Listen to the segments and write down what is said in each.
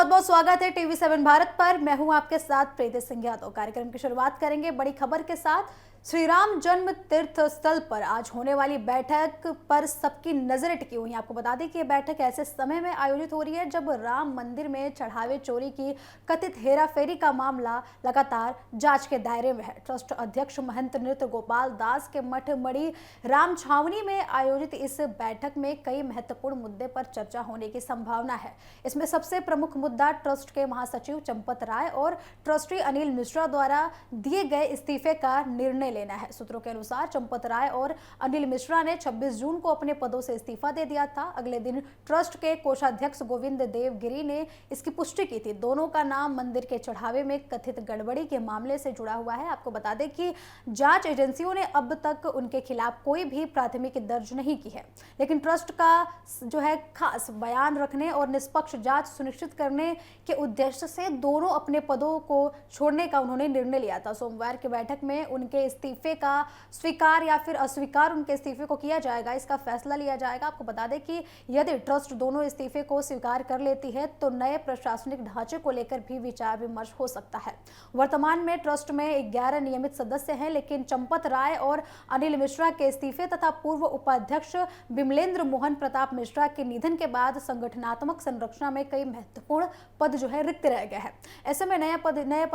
बहुत बहुत स्वागत है टीवी 7 भारत पर। मैं हूं आपके साथ प्रीति सिंह यादव। कार्यक्रम की शुरुआत करेंगे बड़ी खबर के साथ। श्री राम जन्म तीर्थ स्थल पर आज होने वाली बैठक पर सबकी नजरें टिकी हुई हैं। आपको बता दें कि यह बैठक ऐसे समय में आयोजित हो रही है जब राम मंदिर में चढ़ावे चोरी की कथित हेराफेरी का मामला लगातार जांच के दायरे में है। ट्रस्ट अध्यक्ष महंत नृत्य गोपाल दास के मठ मड़ी राम छावनी में आयोजित इस बैठक में कई महत्वपूर्ण मुद्दे पर चर्चा होने की संभावना है। इसमें सबसे प्रमुख मुद्दा ट्रस्ट के महासचिव चंपत राय और ट्रस्टी अनिल मिश्रा द्वारा दिए गए इस्तीफे का निर्णय लेना है। सूत्रों के अनुसार चंपत राय और अनिल मिश्रा ने 26 जून को अपने पदों से इस्तीफा दे दिया था। अगले दिन ट्रस्ट के कोषाध्यक्ष गोविंद देव गिरी ने इसकी पुष्टि की थी। दोनों का नाम मंदिर के चढ़ावे में कथित गड़बड़ी के मामले से जुड़ा हुआ है। आपको बता दें कि जांच एजेंसियों ने अब तक उनके खिलाफ कोई भी प्राथमिकी दर्ज नहीं की है, लेकिन ट्रस्ट का जो है खास बयान रखने और निष्पक्ष जांच सुनिश्चित करने के उद्देश्य से दोनों अपने पदों को छोड़ने का उन्होंने निर्णय लिया था। सोमवार की बैठक में उनके इस्तीफे का स्वीकार या फिर अस्वीकार उनके इस्तीफे को किया जाएगा, इसका फैसला लिया जाएगा। आपको बता दें कि यदि ट्रस्ट दोनों इस्तीफे को स्वीकार कर लेती है तो नए प्रशासनिक ढांचे को लेकर भी विचार विमर्श हो सकता है। वर्तमान में ट्रस्ट में 11 नियमित सदस्य हैं, लेकिन चंपत राय और अनिल मिश्रा के इस्तीफे तथा पूर्व उपाध्यक्ष बिमलेंद्र मोहन प्रताप मिश्रा के निधन के बाद संगठनात्मक संरचना में कई महत्वपूर्ण पद जो है रिक्त रह गए हैं। ऐसे में नए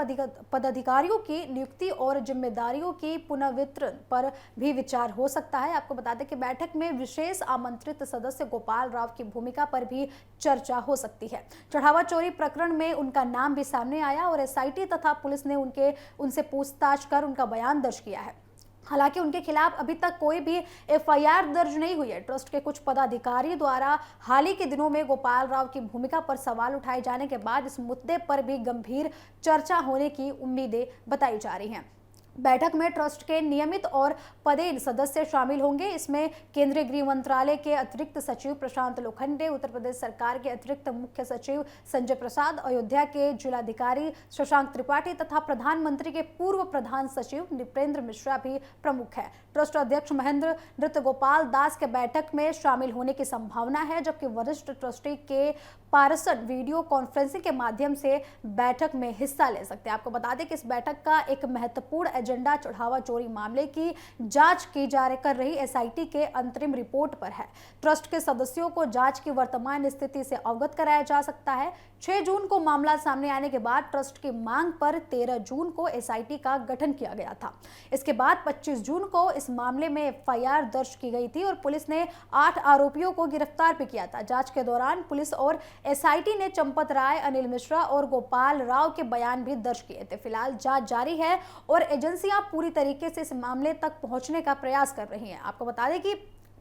पदाधिकारियों की नियुक्ति और जिम्मेदारियों की पुनर्वितरण पर भी विचार हो सकता है। आपको बता दें कि बैठक में विशेष आमंत्रित सदस्य गोपाल राव की भूमिका पर भी चर्चा हो सकती है। चढ़ावा चोरी प्रकरण में उनका नाम भी सामने आया और एसआईटी तथा पुलिस ने उनसे पूछताछ कर उनका बयान दर्ज किया है। हालांकि उनके खिलाफ अभी तक कोई भी एफआईआर दर्ज नहीं हुई है। ट्रस्ट के कुछ पदाधिकारी द्वारा हाल ही के दिनों में गोपाल राव की भूमिका पर सवाल उठाए जाने के बाद इस मुद्दे पर भी गंभीर चर्चा होने की उम्मीदें बताई जा रही हैं। बैठक में ट्रस्ट के नियमित और पदेन सदस्य शामिल होंगे। इसमें केंद्रीय गृह मंत्रालय के अतिरिक्त सचिव प्रशांत लोखंडे, उत्तर प्रदेश सरकार के अतिरिक्त मुख्य सचिव संजय प्रसाद, अयोध्या के जिलाधिकारी शशांक त्रिपाठी तथा प्रधानमंत्री के पूर्व प्रधान सचिव नृपेंद्र मिश्रा भी प्रमुख है। ट्रस्ट अध्यक्ष महेंद्र नृत्य गोपाल दास के बैठक में शामिल होने की संभावना है, जबकि वरिष्ठ ट्रस्टी के पार्षद वीडियो कॉन्फ्रेंसिंग के माध्यम से बैठक में हिस्सा ले सकते हैं। आपको बता दें कि इस बैठक का एक महत्वपूर्ण एजेंडा चढ़ावा चोरी मामले की जांच कर रही एसआईटी के अंतरिम रिपोर्ट पर है। ट्रस्ट के सदस्यों को जांच की वर्तमान स्थिति से अवगत कराया जा सकता है। 6 जून को मामला सामने आने के बाद ट्रस्ट की मांग पर 13 जून को एसआईटी का गठन किया गया था। इसके बाद 25 जून को इस मामले में एफआईआर दर्ज की गई थी और पुलिस ने 8 आरोपियों को गिरफ्तार भी किया था। जांच के दौरान पुलिस और एसआईटी ने चंपत राय, अनिल मिश्रा और गोपाल राव के बयान भी दर्ज किए थे। फिलहाल जांच जारी है और एजेंसियां पूरी तरीके से इस मामले तक पहुंचने का प्रयास कर रही हैं। आपको बता दें कि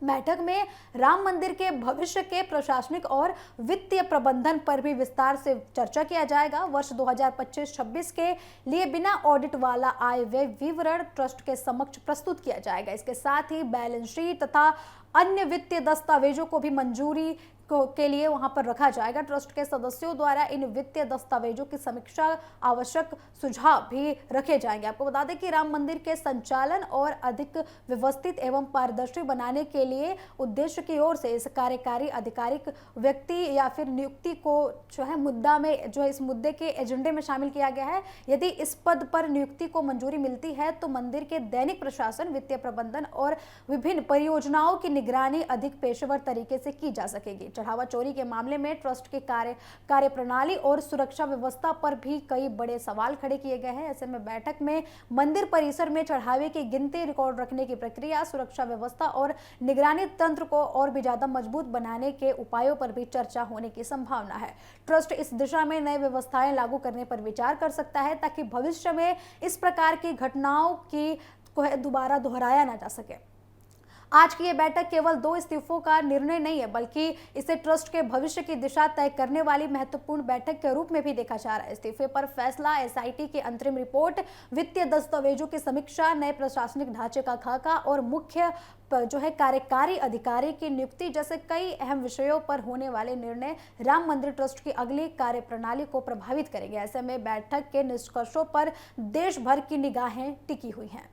बैठक में राम मंदिर के भविष्य के प्रशासनिक और वित्तीय प्रबंधन पर भी विस्तार से चर्चा किया जाएगा। वर्ष 2025-26 के लिए बिना ऑडिट वाला आय व्यय विवरण ट्रस्ट के समक्ष प्रस्तुत किया जाएगा। इसके साथ ही बैलेंस शीट तथा अन्य वित्तीय दस्तावेजों को भी मंजूरी के लिए वहां पर रखा जाएगा। ट्रस्ट के सदस्यों द्वारा इन वित्तीय दस्तावेजों की समीक्षा, आवश्यक सुझाव भी रखे जाएंगे। आपको बता दें कि राम मंदिर के संचालन और अधिक व्यवस्थित एवं पारदर्शी बनाने के लिए उद्देश्य की ओर से इस कार्यकारी आधिकारिक व्यक्ति या फिर नियुक्ति को जो है इस मुद्दे के एजेंडे में शामिल किया गया है। यदि इस पद पर नियुक्ति को मंजूरी मिलती है तो मंदिर के दैनिक प्रशासन, वित्तीय प्रबंधन और विभिन्न परियोजनाओं की निगरानी अधिक पेशेवर तरीके से की जा सकेगी। चढ़ावा चोरी के मामले में ट्रस्ट की कार्यप्रणाली और सुरक्षा व्यवस्था पर भी कई बड़े सवाल खड़े किए गए हैं। ऐसे में बैठक में मंदिर परिसर में चढ़ावे की गिनती, रिकॉर्ड रखने की प्रक्रिया, सुरक्षा व्यवस्था और निगरानी तंत्र को और भी ज्यादा मजबूत बनाने के उपायों पर भी चर्चा होने की संभावना है। ट्रस्ट इस दिशा में नई व्यवस्थाएं लागू करने पर विचार कर सकता है ताकि भविष्य में इस प्रकार की घटनाओं को दोबारा दोहराया ना जा सके। आज की ये बैठक केवल 2 इस्तीफों का निर्णय नहीं है, बल्कि इसे ट्रस्ट के भविष्य की दिशा तय करने वाली महत्वपूर्ण बैठक के रूप में भी देखा जा रहा है। इस्तीफे पर फैसला, एसआईटी की अंतरिम रिपोर्ट, वित्तीय दस्तावेजों की समीक्षा, नए प्रशासनिक ढांचे का खाका और मुख्य जो है कार्यकारी अधिकारी की नियुक्ति जैसे कई अहम विषयों पर होने वाले निर्णय राम मंदिर ट्रस्ट की अगली कार्यप्रणाली को प्रभावित करेंगे। ऐसे में बैठक के निष्कर्षों पर देश भर की निगाहें टिकी हुई हैं।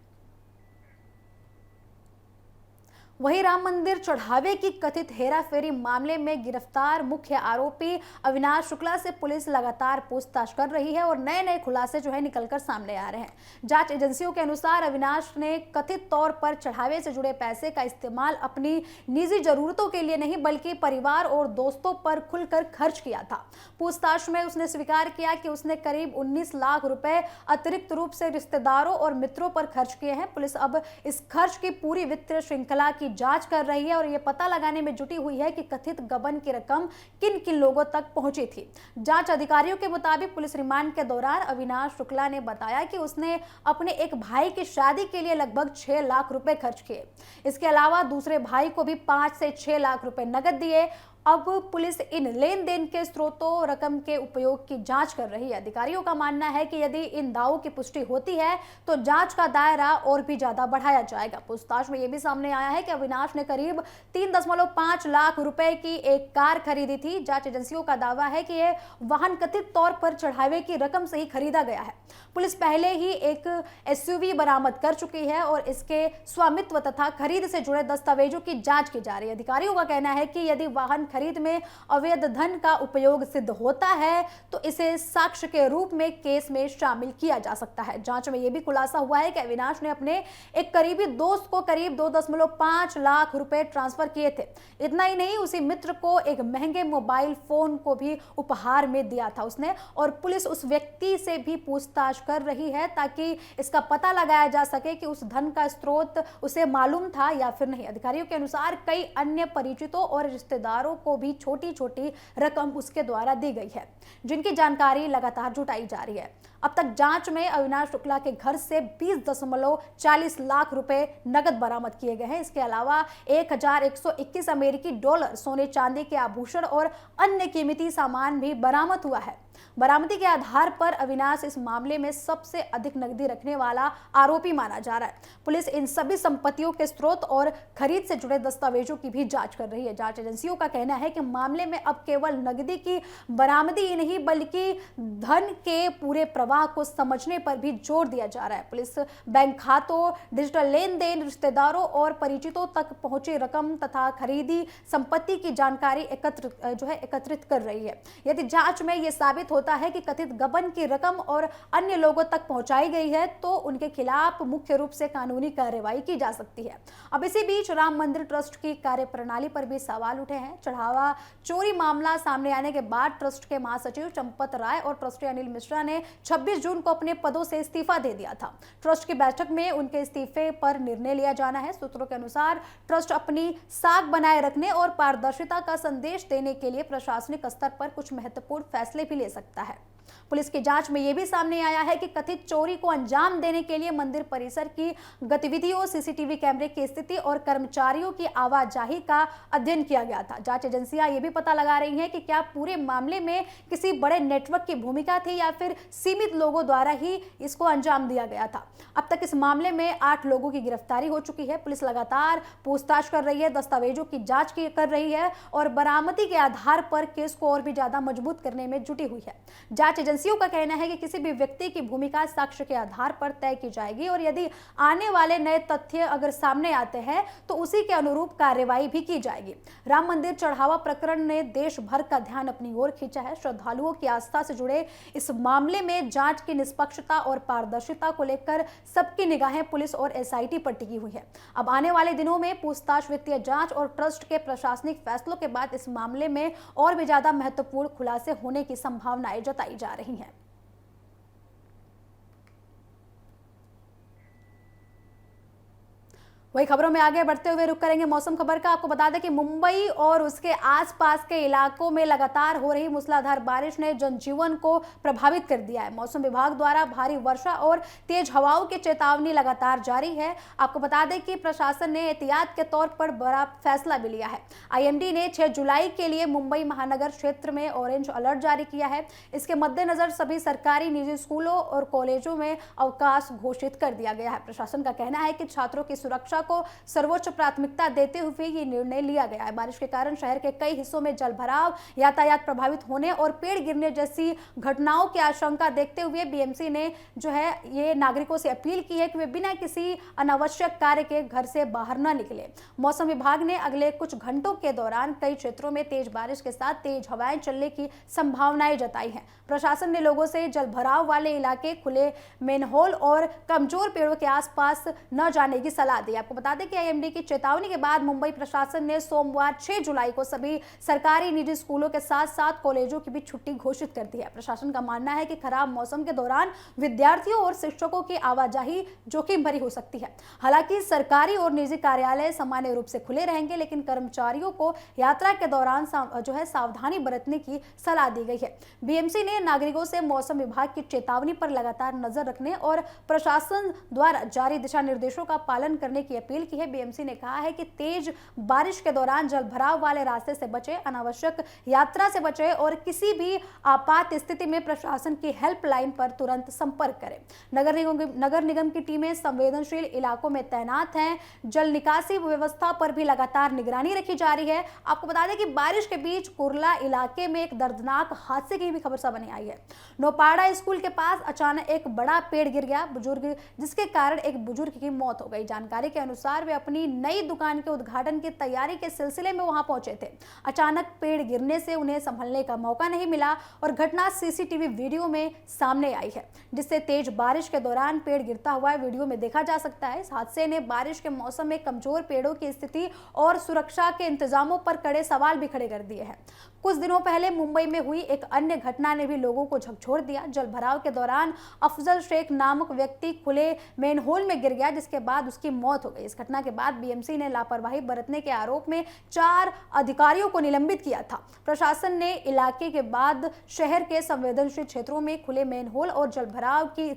वहीं राम मंदिर चढ़ावे की कथित हेराफेरी मामले में गिरफ्तार मुख्य आरोपी अविनाश शुक्ला से पुलिस लगातार पूछताछ कर रही है और नए नए खुलासे निकलकर सामने आ रहे हैं। जांच एजेंसियों के अनुसार अविनाश ने कथित तौर पर चढ़ावे से जुड़े पैसे का इस्तेमाल अपनी निजी जरूरतों के लिए नहीं बल्कि परिवार और दोस्तों पर खुलकर खर्च किया था। पूछताछ में उसने स्वीकार किया कि उसने करीब 19 लाख रुपए अतिरिक्त रूप से रिश्तेदारों और मित्रों पर खर्च किए हैं। पुलिस अब इस खर्च की पूरी वित्तीय श्रृंखला की जांच कर रही है और यह पता लगाने में जुटी हुई है कि कथित गबन की रकम किन किन लोगों तक पहुंची थी। जांच अधिकारियों के मुताबिक पुलिस रिमांड के दौरान अविनाश शुक्ला ने बताया कि उसने अपने एक भाई की शादी के लिए लगभग 6 लाख रुपए खर्च किए। इसके अलावा दूसरे भाई को भी 5 से 6 लाख रुपए नकद दिए। अब पुलिस इन लेन देन के स्रोतों रकम के उपयोग की जांच कर रही है। अधिकारियों का मानना है कि यदि इन दावों की पुष्टि होती है तो जांच का दायरा और भी ज्यादा बढ़ाया जाएगा। पूछताछ में यह भी सामने आया है कि अविनाश ने करीब 3.5 लाख रुपए की एक कार खरीदी थी। जांच एजेंसियों का दावा है कि यह वाहन कथित तौर पर चढ़ावे की रकम से ही खरीदा गया है। पुलिस पहले ही एक एसयूवी बरामद कर चुकी है और इसके स्वामित्व तथा खरीद से जुड़े दस्तावेजों की जांच की जा रही है। अधिकारियों का कहना है कि यदि वाहन खरीद में अवैध धन का उपयोग सिद्ध होता है तो इसे साक्ष्य के रूप में केस में शामिल किया जा सकता है। जांच में यह भी खुलासा हुआ है कि अविनाश ने अपने एक करीबी दोस्त को करीब 2.5 लाख रुपए ट्रांसफर किए थे। इतना ही नहीं, उसी मित्र को एक महंगे मोबाइल फोन को भी उपहार में दिया था उसने। और पुलिस उस व्यक्ति से भी पूछताछ कर रही है ताकि इसका पता लगाया जा सके कि उस धन का स्रोत उसे मालूम था या फिर नहीं। अधिकारियों के अनुसार कई अन्य परिचितों और रिश्तेदारों को भी छोटी छोटी रकम उसके द्वारा दी गई है, जिनकी जानकारी लगातार जुटाई जा रही है। अब तक जांच में अविनाश शुक्ला के घर से 20.40 लाख रुपए नकद बरामद किए गए हैं। इसके अलावा 1121 अमेरिकी डॉलर सोने चांदी के आभूषण और अन्य कीमती सामान भी बरामद हुआ है। बरामदी के आधार पर अविनाश इस मामले में सबसे अधिक नकदी रखने वाला आरोपी माना जा रहा है। पुलिस इन सभी संपत्तियों के स्रोत और खरीद से जुड़े दस्तावेजों की भी जांच कर रही है। जांच एजेंसियों का कहना है कि मामले में अब केवल नकदी की बरामदी ही नहीं बल्कि धन के पूरे प्रवाह को समझने पर भी जोर दिया जा रहा है। पुलिस बैंक खातों, डिजिटल लेन देन, रिश्तेदारों और परिचितों तक पहुंची रकम तथा खरीदी संपत्ति की जानकारी एकत्रित कर रही है। यदि जांच में यह साबित होता है कि कथित गबन की रकम और अन्य लोगों तक पहुंचाई गई है तो उनके खिलाफ मुख्य रूप से कानूनी कार्रवाई की जा सकती है। अब इसी बीच राम मंदिर ट्रस्ट की कार्यप्रणाली पर भी सवाल उठे हैं। चढ़ावा चोरी मामला सामने आने के बाद ट्रस्ट के महासचिव चंपत राय और ट्रस्टी अनिल मिश्रा ने 26 जून को अपने पदों से इस्तीफा दे दिया था। ट्रस्ट की बैठक में उनके इस्तीफे पर निर्णय लिया जाना है। सूत्रों के अनुसार ट्रस्ट अपनी साख बनाए रखने और पारदर्शिता का संदेश देने के लिए प्रशासनिक स्तर पर कुछ महत्वपूर्ण फैसले भी ले सकता है। पुलिस की जांच में यह भी सामने आया है कि कथित चोरी को अंजाम देने के लिए मंदिर परिसर की गतिविधियों, सीसीटीवी कैमरे की स्थिति और कर्मचारियों की आवाजाही का अध्ययन किया गया था। जांच एजेंसियां यह भी पता लगा रही हैं कि क्या पूरे मामले में किसी बड़े नेटवर्क की भूमिका थी या फिर सीमित लोगों द्वारा ही इसको अंजाम दिया गया था। अब तक इस मामले में 8 लोगों की गिरफ्तारी हो चुकी है। पुलिस लगातार पूछताछ कर रही है, दस्तावेजों की जांच कर रही है और बरामदी के आधार पर केस को और भी ज्यादा मजबूत करने में जुटी हुई है। जांच एजेंसियों का कहना है कि किसी भी व्यक्ति की भूमिका साक्ष्य के आधार पर तय की जाएगी और यदि आने वाले नए तथ्य अगर सामने आते हैं तो उसी के अनुरूप कार्रवाई भी की जाएगी। राम मंदिर चढ़ावा प्रकरण ने देश भर का ध्यान अपनी ओर खींचा है। श्रद्धालुओं की आस्था से जुड़े इस मामले में जांच की निष्पक्षता और पारदर्शिता को लेकर सबकी निगाहें पुलिस और एसआईटी पर टिकी हुई है। अब आने वाले दिनों में पूछताछ, वित्तीय जांच और ट्रस्ट के प्रशासनिक फैसलों के बाद इस मामले में और भी ज्यादा महत्वपूर्ण खुलासे होने की संभावनाएं जताई जा रही हैं। वही खबरों में आगे बढ़ते हुए रुक करेंगे मौसम खबर का। आपको बता दें कि मुंबई और उसके आसपास के इलाकों में लगातार हो रही मूसलाधार बारिश ने जनजीवन को प्रभावित कर दिया है। मौसम विभाग द्वारा भारी वर्षा और तेज हवाओं की चेतावनी लगातार जारी है। आपको बता दें कि प्रशासन ने एहतियात के तौर पर बड़ा फैसला भी लिया है। आईएमडी ने 6 जुलाई के लिए मुंबई महानगर क्षेत्र में ऑरेंज अलर्ट जारी किया है। इसके मद्देनजर सभी सरकारी, निजी स्कूलों और कॉलेजों में अवकाश घोषित कर दिया गया है। प्रशासन का कहना है कि छात्रों की सुरक्षा को सर्वोच्च प्राथमिकता देते हुए ये निर्णय लिया गया है। बारिश के कारण शहर के कई हिस्सों में जलभराव, यातायात प्रभावित होने और पेड़ गिरने जैसी घटनाओं की आशंका देखते हुए बीएमसी ने जो है ये नागरिकों से अपील की है कि वे बिना किसी अनावश्यक कार्य के घर से बाहर न निकले। मौसम विभाग ने अगले कुछ घंटों के दौरान कई क्षेत्रों में तेज बारिश के साथ तेज हवाएं चलने की संभावनाएं जताई हैं। प्रशासन ने लोगों से जलभराव वाले इलाके, खुले मेनहोल और कमजोर पेड़ों के आसपास न जाने की सलाह दी। आपको बता दें कि आईएमडी की चेतावनी के बाद मुंबई प्रशासन ने सोमवार 6 जुलाई को सभी सरकारी निजी स्कूलों के साथ साथ कॉलेजों की भी छुट्टी घोषित कर दी है। प्रशासन का मानना है कि खराब मौसम के दौरान विद्यार्थियों और शिक्षकों की आवाजाही जोखिम भरी हो सकती है। हालांकि सरकारी और निजी कार्यालय सामान्य रूप से खुले रहेंगे, लेकिन कर्मचारियों को यात्रा के दौरान जो है सावधानी बरतने की सलाह दी गई है। बीएमसी ने नागरिकों से मौसम विभाग की चेतावनी पर लगातार नजर रखने और प्रशासन द्वारा जारी दिशा निर्देशों का पालन करने की अपील की है। बीएमसी ने कहा है कि तेज बारिश के दौरान जलभराव वाले रास्ते से बचें, अनावश्यक यात्रा से बचें और किसी भी आपात स्थिति में प्रशासन की हेल्पलाइन पर तुरंत संपर्क करें। नगर निगम की टीमें संवेदनशील इलाकों में तैनात हैं। जल निकासी व्यवस्था पर भी लगातार निगरानी रखी जा रही है। आपको बता दें कि बारिश के बीच कुर्ला इलाके में एक दर्दनाक हादसे की भी खबर सामने आई है। नौपाड़ा स्कूल के पास अचानक एक बड़ा पेड़ गिर गया, जिसके कारण एक बुजुर्ग की मौत हो गई। जानकारी के अनुसार वे अपनी नई दुकान के उद्घाटन की तैयारी के सिलसिले में वहां पहुंचे थे। अचानक पेड़ गिरने से उन्हें संभलने का मौका नहीं मिला और घटना सीसीटीवी वीडियो में सामने आई है, जिससे तेज बारिश के दौरान पेड़ गिरता हुआ वीडियो में देखा जा सकता है। इस हादसे ने बारिश के मौसम में कमजोर पेड़ों की स्थिति और सुरक्षा के इंतजामों पर कड़े सवाल भी खड़े कर दिए हैं। कुछ दिनों पहले मुंबई में हुई एक अन्य घटना ने भी लोगों को झकझोर दिया। जलभराव के दौरान अफजल शेख नामक व्यक्ति खुले मेनहोल में गिर गया, जिसके बाद उसकी मौत हो गई। इस घटना के बाद बीएमसी ने लापरवाही बरतने के आरोप में 4 अधिकारियों को निलंबित किया था। प्रशासन ने इलाके के बाद शहर के संवेदनशील क्षेत्रों में खुले मेनहोल और जलभराव की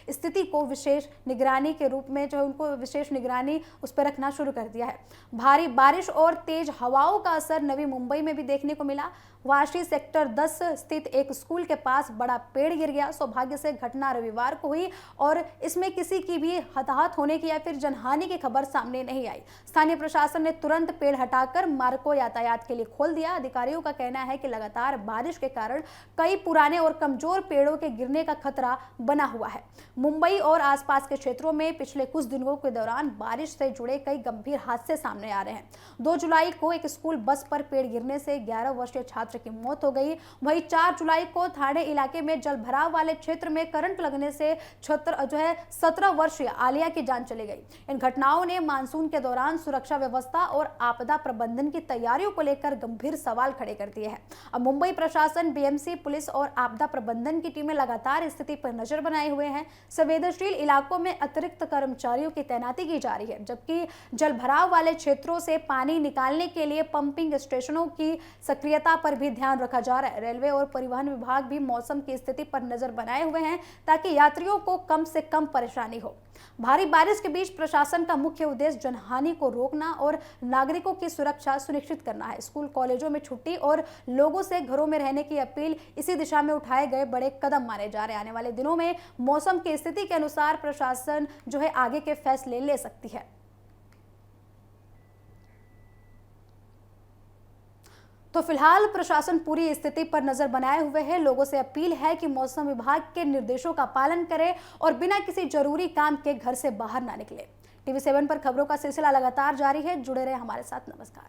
स्थिति को विशेष निगरानी के रूप में जो उनको विशेष निगरानी उस पर रखना शुरू कर दिया है। भारी बारिश और तेज हवाओं का असर नवी मुंबई में भी देखने को मिला। वाशी सेक्टर 10 स्थित एक स्कूल के पास बड़ा पेड़ गिर गया। सौभाग्य से घटना रविवार को हुई और इसमें किसी की भी हताहत होने की या फिर जनहानि की खबर सामने नहीं आई। स्थानीय प्रशासन ने तुरंत पेड़ हटाकर मार्ग को यातायात के लिए खोल दिया। अधिकारियों का कहना है कि लगातार बारिश के कारण कई पुराने और कमजोर पेड़ों के गिरने का खतरा बना हुआ है। मुंबई और आसपास के क्षेत्रों में पिछले कुछ दिनों के दौरान बारिश से जुड़े कई गंभीर हादसे सामने आ रहे हैं। 2 जुलाई को एक स्कूल बस पर पेड़ गिरने से 11 वर्षीय छात्र की मौत हो गई। वहीं 4 जुलाई को थाने इलाके में जलभराव वाले क्षेत्र में करंट लगने से 17 वर्षीय आलिया की जान चली गई। इन घटनाओं ने मानसून के दौरान सुरक्षा व्यवस्था और आपदा प्रबंधन की तैयारियों को लेकर गंभीर सवाल खड़े कर दिए हैं। अब मुंबई प्रशासन, बीएमसी, पुलिस और आपदा प्रबंधन की टीमें लगातार स्थिति पर नजर बनाए हुए हैं। संवेदनशील इलाकों में अतिरिक्त कर्मचारियों की तैनाती की जा रही है, जबकि जलभराव वाले क्षेत्रों से पानी निकालने के लिए पंपिंग स्टेशनों की सक्रियता पर भी ध्यान रखा जा रहा है। रेलवे और परिवहन विभाग भी मौसम की स्थिति पर नजर बनाए हुए हैं ताकि यात्रियों को कम से कम परेशानी हो। भारी बारिश के बीच प्रशासन का मुख्य उद्देश्य जनहानि को रोकना और नागरिकों की सुरक्षा सुनिश्चित करना है। स्कूल कॉलेजों में छुट्टी और लोगों से घरों में रहने की अपील इसी दिशा में उठाए गए बड़े कदम माने जा रहे हैं। आने वाले दिनों में मौसम की स्थिति के अनुसार प्रशासन जो है आगे के फैसले ले सकती है। तो फिलहाल प्रशासन पूरी स्थिति पर नजर बनाए हुए है। लोगों से अपील है कि मौसम विभाग के निर्देशों का पालन करें और बिना किसी जरूरी काम के घर से बाहर ना निकले। टीवी 7 पर खबरों का सिलसिला लगातार जारी है। जुड़े रहे हमारे साथ। नमस्कार।